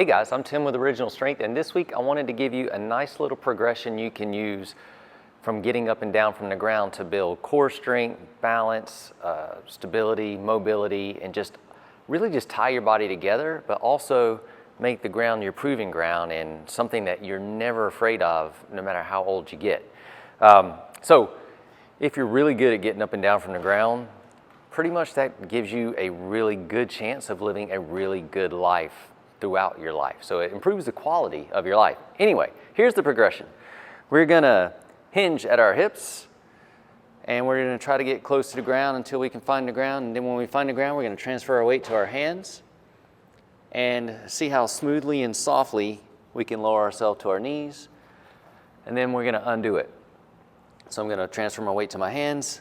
Hey guys, I'm Tim with Original Strength, and this week I wanted to give you a nice little progression you can use from getting up and down from the ground to build core strength, balance, stability, mobility, and just really just tie your body together, but also make the ground your proving ground and something that you're never afraid of no matter how old you get. So if you're really good at getting up and down from the ground, pretty much that gives you a really good chance of living a really good life throughout your life. So it improves the quality of your life. Anyway, here's the progression. We're gonna hinge at our hips, and we're gonna try to get close to the ground until we can find the ground. And then when we find the ground, we're gonna transfer our weight to our hands and see how smoothly and softly we can lower ourselves to our knees. And then we're gonna undo it. So I'm gonna transfer my weight to my hands,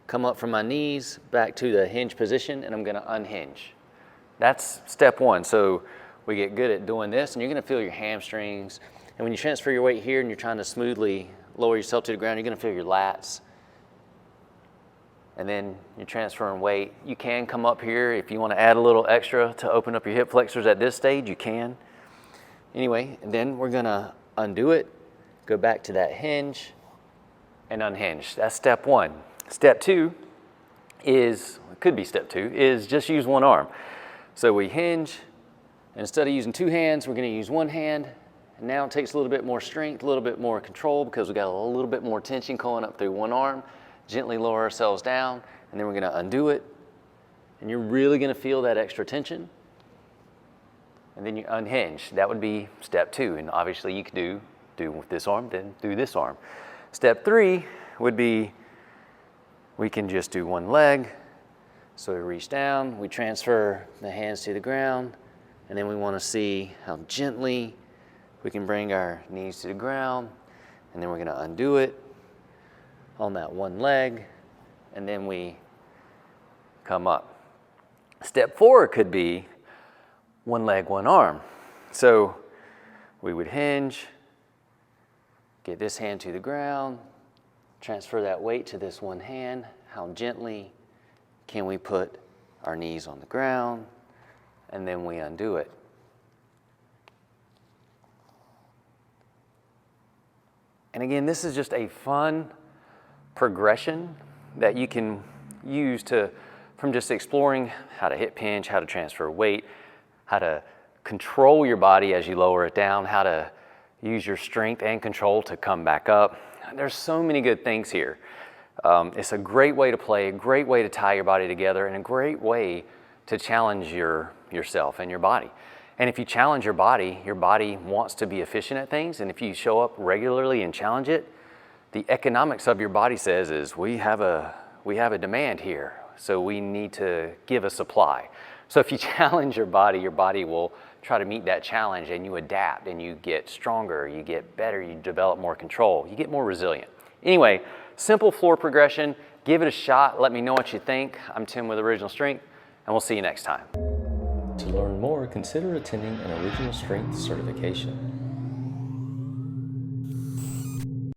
come up from my knees, back to the hinge position, and I'm gonna unhinge. That's step one. So we get good at doing this, and you're gonna feel your hamstrings. And when you transfer your weight here and you're trying to smoothly lower yourself to the ground, you're gonna feel your lats. And then you're transferring weight. You can come up here if you wanna add a little extra to open up your hip flexors at this stage, you can. Anyway, and then we're gonna undo it, go back to that hinge, and unhinge. That's step one. Step two is, could be step two, is just use one arm. So we hinge, and instead of using two hands, we're gonna use one hand. And now it takes a little bit more strength, a little bit more control, because we got a little bit more tension going up through one arm. Gently lower ourselves down, and then we're gonna undo it. And you're really gonna feel that extra tension. And then you unhinge. That would be step two. And obviously you could do with this arm, then do this arm. Step three would be, we can just do one leg. So we reach down, we transfer the hands to the ground, and then we want to see how gently we can bring our knees to the ground, and then we're going to undo it on that one leg, and then we come up. Step four could be one leg, one arm. So we would hinge, get this hand to the ground, transfer that weight to this one hand. How gently can we put our knees on the ground, and then we undo it. And again, this is just a fun progression that you can use from just exploring how to hip hinge, how to transfer weight, how to control your body as you lower it down, how to use your strength and control to come back up. There's so many good things here. It's a great way to play, a great way to tie your body together, and a great way to challenge yourself and your body. And if you challenge your body wants to be efficient at things, and if you show up regularly and challenge it, the economics of your body says is we have a demand here, so we need to give a supply. So if you challenge your body will try to meet that challenge, and you adapt, and you get stronger, you get better, you develop more control, you get more resilient. Anyway, simple floor progression. Give it a shot. Let me know what you think. I'm Tim with Original Strength, and we'll see you next time. To learn more, consider attending an Original Strength certification.